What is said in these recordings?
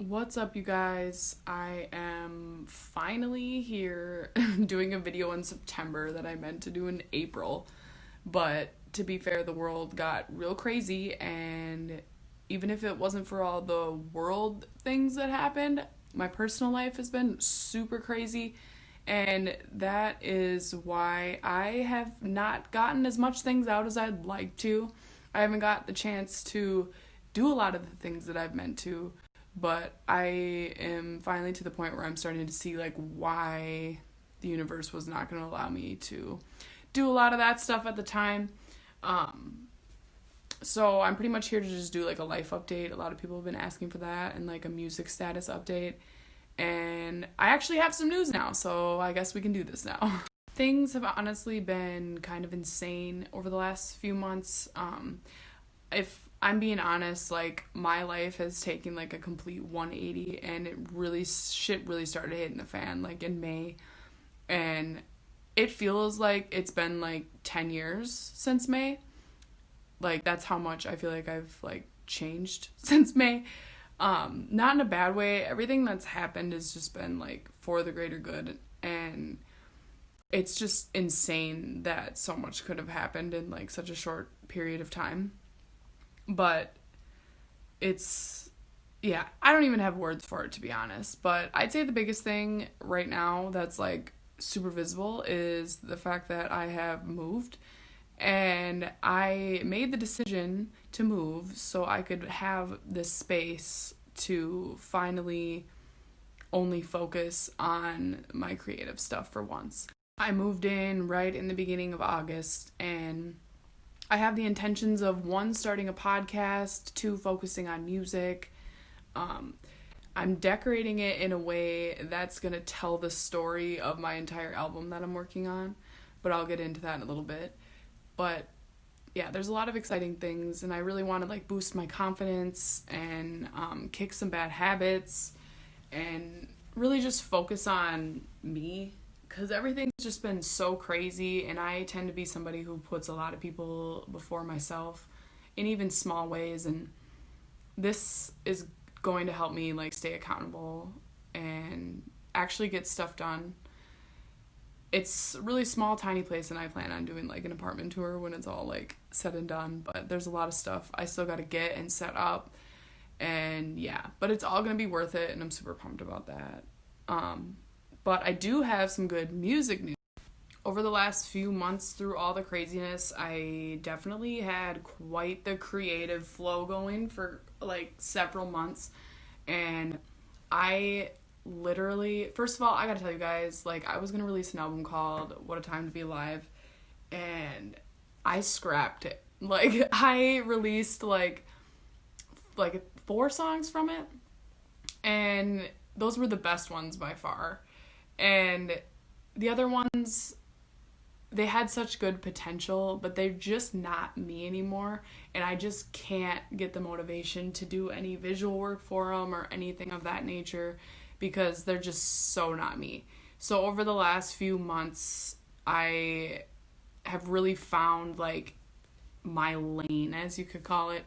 What's up, you guys? I am finally here doing a video in September that I meant to do in April. But to be fair, the world got real crazy, and even if it wasn't for all the world things that happened, my personal life has been super crazy. And that is why I have not gotten as much things out as I'd like to. I haven't got the chance to do a lot of the things that I've meant to, but I am finally to the point where I'm starting to see like why the universe was not going to allow me to do a lot of that stuff at the time. Um, so I'm pretty much here to just do like a life update. A lot of people have been asking for that, and like a music status update. And I actually have some news now, so I guess we can do this now. Things have honestly been kind of insane over the last few months. If I'm being honest, like my life has taken like a complete 180, and shit really started hitting the fan like in May, and it feels like it's been like 10 years since May. Like that's how much I feel like I've like changed since May. Not in a bad way. Everything that's happened has just been like for the greater good, and it's just insane that so much could have happened in like such a short period of time. But it's, yeah, I don't even have words for it, to be honest. But I'd say the biggest thing right now that's like super visible is the fact that I have moved, and I made the decision to move so I could have this space to finally only focus on my creative stuff for once. I moved in right in the beginning of August, and I have the intentions of one, starting a podcast, two, focusing on music. Um, I'm decorating it in a way that's going to tell the story of my entire album that I'm working on, but I'll get into that in a little bit. But yeah, there's a lot of exciting things, and I really want to like boost my confidence and kick some bad habits and really just focus on me, because everything's just been so crazy, and I tend to be somebody who puts a lot of people before myself in even small ways, and this is going to help me like stay accountable and actually get stuff done. It's a really small, tiny place, and I plan on doing like an apartment tour when it's all like said and done, but there's a lot of stuff I still got to get and set up, and yeah, but it's all gonna be worth it, and I'm super pumped about that. But I do have some good music news. Over the last few months, through all the craziness, I definitely had quite the creative flow going for like several months. And I literally, first of all, I gotta tell you guys, like, I was gonna release an album called What a Time to Be Alive, and I scrapped it. Like, I released like 4 songs from it, and those were the best ones by far. And the other ones, they had such good potential, but they're just not me anymore, and I just can't get the motivation to do any visual work for them or anything of that nature, because they're just so not me. So over the last few months, I have really found like my lane, as you could call it.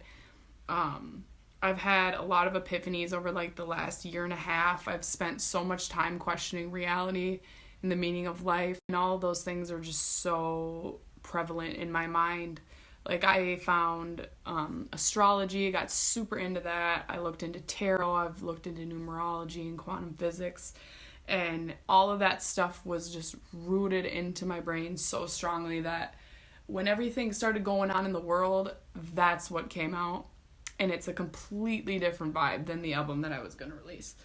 I've had a lot of epiphanies over like the last year and a half. I've spent so much time questioning reality and the meaning of life, and all of those things are just so prevalent in my mind. Like I found astrology, got super into that. I looked into tarot, I've looked into numerology and quantum physics, and all of that stuff was just rooted into my brain so strongly that when everything started going on in the world, that's what came out. And it's a completely different vibe than the album that I was going to release.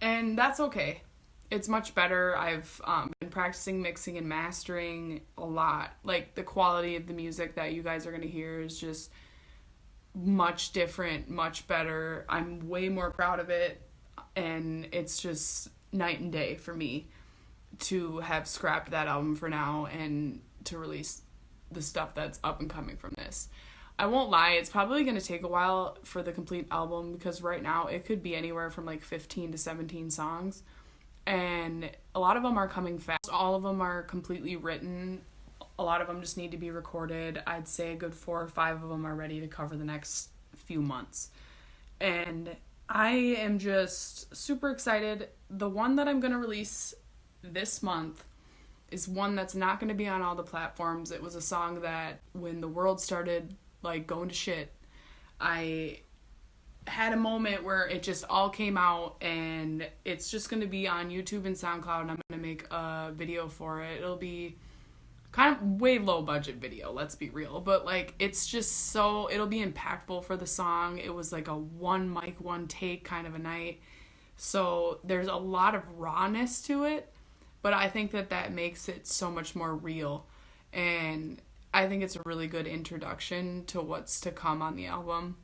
And that's okay. It's much better. I've been practicing mixing and mastering a lot. Like, the quality of the music that you guys are going to hear is just much different, much better. I'm way more proud of it. And it's just night and day for me to have scrapped that album for now and to release the stuff that's up and coming from this. I won't lie, it's probably going to take a while for the complete album, because right now it could be anywhere from like 15 to 17 songs, and a lot of them are coming fast. All of them are completely written. A lot of them just need to be recorded. I'd say a good 4 or 5 of them are ready to cover the next few months. And I am just super excited. The one that I'm going to release this month is one that's not going to be on all the platforms. It was a song that when the world started like going to shit, I had a moment where it just all came out, and it's just going to be on YouTube and SoundCloud, and I'm going to make a video for it. It'll be kind of way low budget video, let's be real, but like it's just so, it'll be impactful for the song. It was like a one mic, one take kind of a night, so there's a lot of rawness to it, but I think that makes it so much more real, and I think it's a really good introduction to what's to come on the album.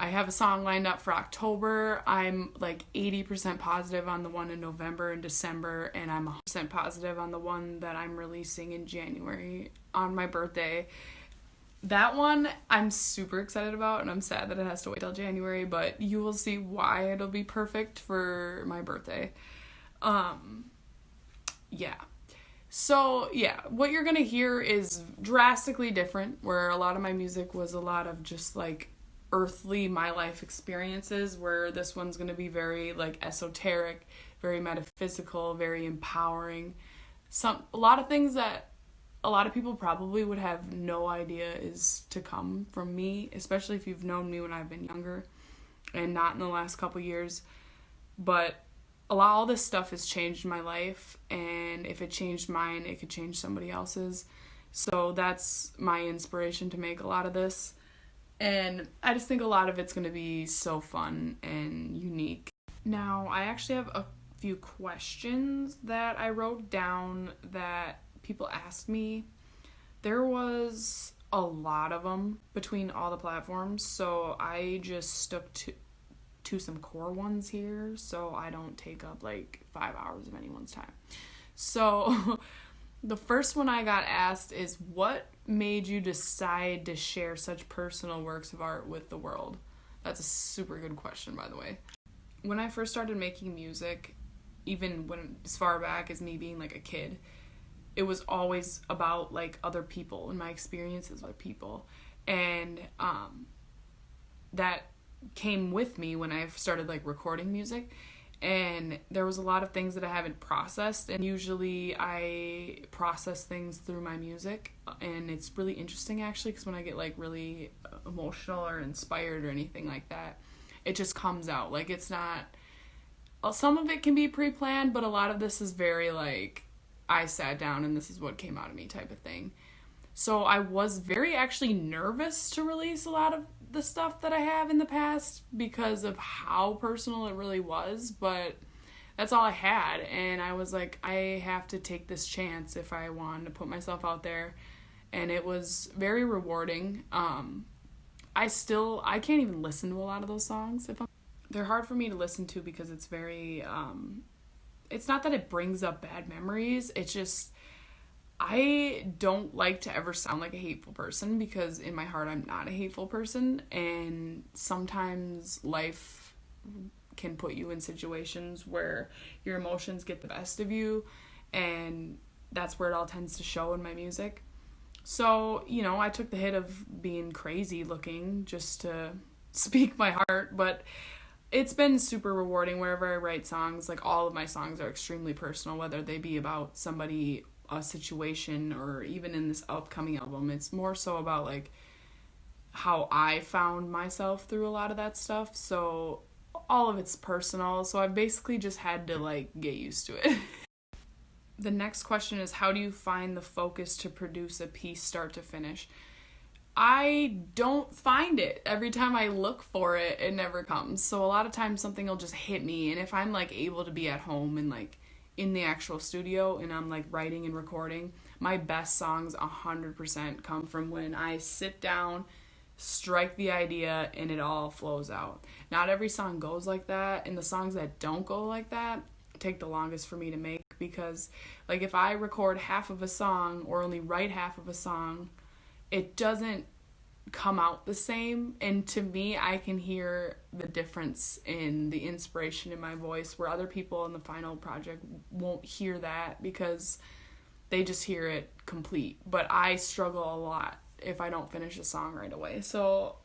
I have a song lined up for October. I'm like 80% positive on the one in November and December, and I'm 100% positive on the one that I'm releasing in January on my birthday. That one I'm super excited about, and I'm sad that it has to wait till January, but you will see why it'll be perfect for my birthday. Yeah. So, yeah, what you're gonna hear is drastically different, where a lot of my music was a lot of just like earthly my life experiences, where this one's going to be very like esoteric, very metaphysical, very empowering. A lot of things that a lot of people probably would have no idea is to come from me, especially if you've known me when I've been younger and not in the last couple years. But all this stuff has changed my life, and if it changed mine, it could change somebody else's. So that's my inspiration to make a lot of this. And I just think a lot of it's going to be so fun and unique. Now, I actually have a few questions that I wrote down that people asked me. There was a lot of them between all the platforms, so I just stuck to some core ones here so I don't take up like 5 hours of anyone's time. So the first one I got asked is, what made you decide to share such personal works of art with the world? That's a super good question, by the way. When I first started making music, even when as far back as me being like a kid, it was always about like other people and my experiences with people. And that came with me when I started like recording music. And there was a lot of things that I haven't processed, and usually I process things through my music, and it's really interesting actually, because when I get like really emotional or inspired or anything like that, it just comes out. Like it's not, some of it can be pre-planned, but a lot of this is very like, I sat down and this is what came out of me type of thing. So I was very actually nervous to release a lot of the stuff that I have in the past because of how personal it really was, but that's all I had, and I was like, I have to take this chance if I wanted to put myself out there, and it was very rewarding. I can't even listen to a lot of those songs. They're hard for me to listen to because it's very, it's not that it brings up bad memories, it's just, I don't like to ever sound like a hateful person, because in my heart I'm not a hateful person, and sometimes life can put you in situations where your emotions get the best of you, and that's where it all tends to show in my music. So, you know, I took the hit of being crazy looking just to speak my heart, but it's been super rewarding wherever I write songs. Like, all of my songs are extremely personal, whether they be about somebody, a situation, or even in this upcoming album, it's more so about like how I found myself through a lot of that stuff. So all of it's personal, so I've basically just had to like get used to it. The next question is, how do you find the focus to produce a piece start to finish? I don't find it. Every time I look for it, it never comes. So a lot of times something will just hit me, and if I'm like able to be at home and like in the actual studio and I'm like writing and recording, my best songs 100% come from when I sit down, strike the idea, and it all flows out. Not every song goes like that, and the songs that don't go like that take the longest for me to make, because like if I record half of a song or only write half of a song, it doesn't come out the same, and to me I can hear the difference in the inspiration in my voice, where other people in the final project won't hear that because they just hear it complete. But I struggle a lot if I don't finish a song right away. So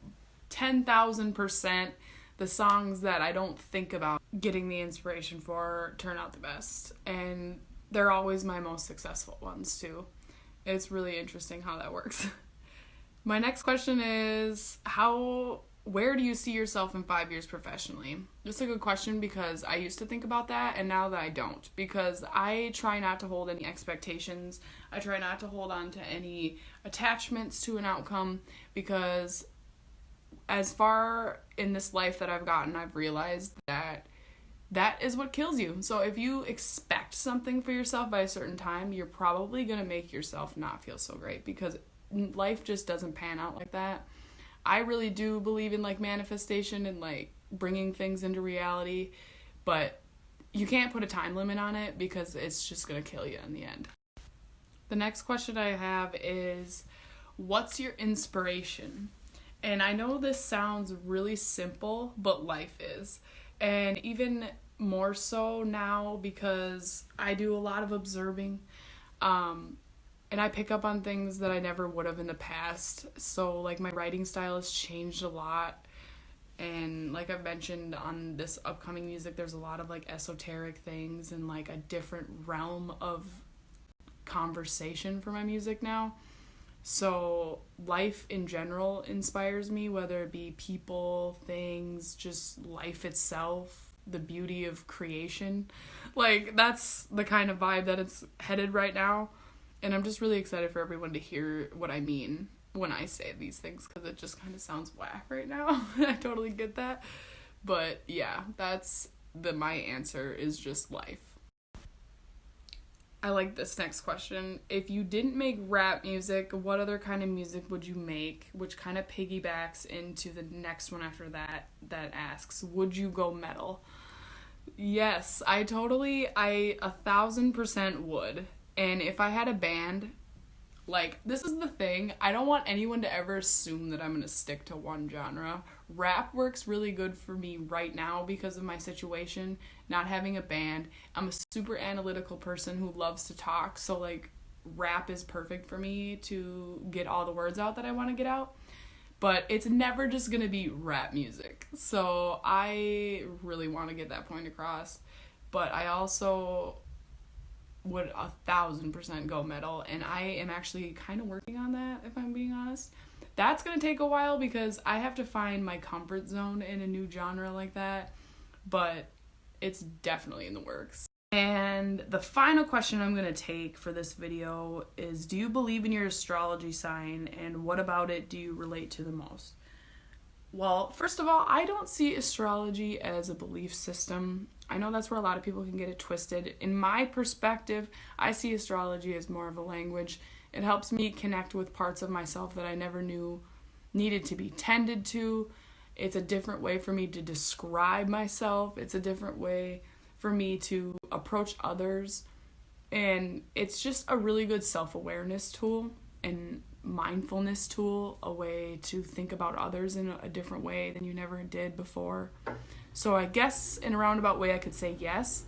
10,000% the songs that I don't think about getting the inspiration for turn out the best. And they're always my most successful ones too. It's really interesting how that works. My next question is, where do you see yourself in 5 years professionally? It's a good question because I used to think about that, and now that I don't, because I try not to hold any expectations. I try not to hold on to any attachments to an outcome, because as far in this life that I've gotten, I've realized that that is what kills you. So if you expect something for yourself by a certain time, you're probably going to make yourself not feel so great, because life just doesn't pan out like that. I really do believe in like manifestation and like bringing things into reality, but you can't put a time limit on it because it's just going to kill you in the end. The next question I have is, what's your inspiration? And I know this sounds really simple, but life is. And even more so now because I do a lot of observing. And I pick up on things that I never would have in the past. So, like, my writing style has changed a lot. And like I've mentioned on this upcoming music, there's a lot of, like, esoteric things and, like, a different realm of conversation for my music now. So, life in general inspires me, whether it be people, things, just life itself, the beauty of creation. Like, that's the kind of vibe that it's headed right now. And I'm just really excited for everyone to hear what I mean when I say these things, because it just kind of sounds whack right now. I totally get that. But yeah, my answer is just life. I like this next question. If you didn't make rap music, what other kind of music would you make? Which kind of piggybacks into the next one after that asks, would you go metal? Yes, I 1,000% would. And if I had a band, like, this is the thing, I don't want anyone to ever assume that I'm going to stick to one genre. Rap works really good for me right now because of my situation, not having a band. I'm a super analytical person who loves to talk, so, like, rap is perfect for me to get all the words out that I want to get out. But it's never just going to be rap music. So I really want to get that point across. But I also would 1,000% go metal, and I am actually kind of working on that, if I'm being honest. That's going to take a while because I have to find my comfort zone in a new genre like that, but it's definitely in the works. And the final question I'm going to take for this video is, do you believe in your astrology sign, and what about it do you relate to the most? Well, first of all, I don't see astrology as a belief system. I know that's where a lot of people can get it twisted. In my perspective, I see astrology as more of a language. It helps me connect with parts of myself that I never knew needed to be tended to. It's a different way for me to describe myself. It's a different way for me to approach others. And it's just a really good self-awareness tool and mindfulness tool, a way to think about others in a different way than you never did before. So I guess in a roundabout way I could say yes.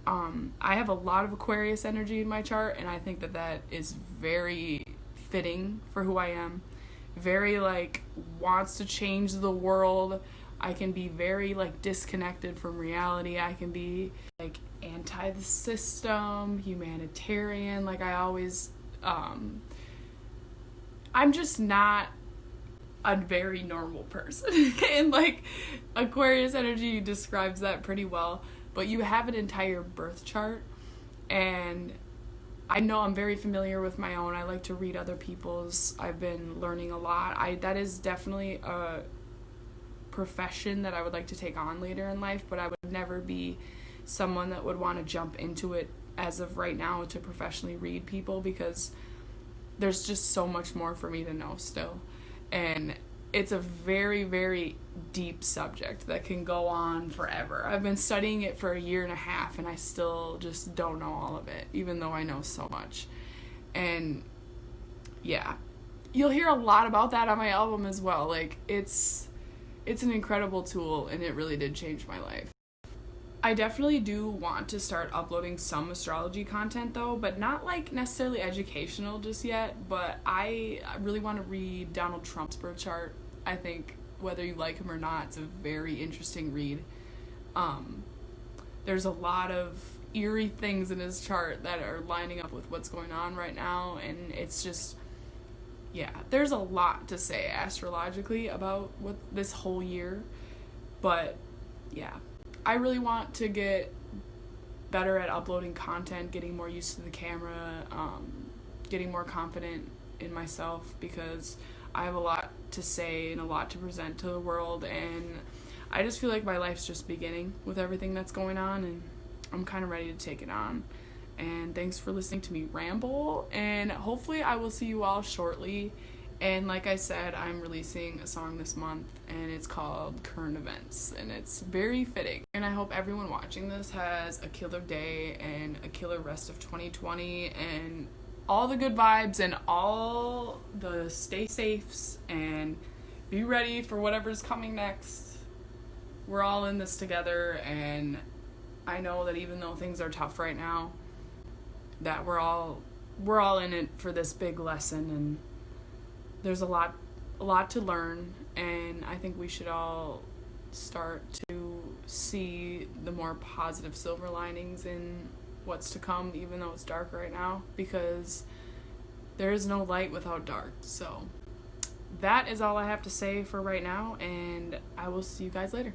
I have a lot of Aquarius energy in my chart, and I think that is very fitting for who I am. Very, like, wants to change the world. I can be very, like, disconnected from reality. I can be, like, anti the system, humanitarian. Like, I always, I'm just not a very normal person. And, like, Aquarius energy describes that pretty well. But you have an entire birth chart, and I know I'm very familiar with my own. I like to read other people's. I've been learning a lot. That is definitely a profession that I would like to take on later in life, but I would never be someone that would want to jump into it as of right now to professionally read people, because there's just so much more for me to know still. And it's a very, very deep subject that can go on forever. I've been studying it for 1.5 years, and I still just don't know all of it, even though I know so much. And yeah, you'll hear a lot about that on my album as well. Like, it's an incredible tool, and it really did change my life. I definitely do want to start uploading some astrology content though, but not like necessarily educational just yet. But I really want to read Donald Trump's birth chart. I think whether you like him or not. It's a very interesting read. There's a lot of eerie things in his chart that are lining up with what's going on right now, and it's just, yeah, there's a lot to say astrologically about what this whole year, but yeah, I really want to get better at uploading content, getting more used to the camera, getting more confident in myself, because I have a lot to say and a lot to present to the world, and I just feel like my life's just beginning with everything that's going on, and I'm kind of ready to take it on. And thanks for listening to me ramble, and hopefully I will see you all shortly. And like I said, I'm releasing a song this month, and it's called Current Events, and it's very fitting. And I hope everyone watching this has a killer day and a killer rest of 2020, and all the good vibes and all the stay safes, and be ready for whatever's coming next. We're all in this together, and I know that even though things are tough right now, that we're all in it for this big lesson, and there's a lot to learn, and I think we should all start to see the more positive silver linings in what's to come, even though it's dark right now, because there is no light without dark. So that is all I have to say for right now, and I will see you guys later.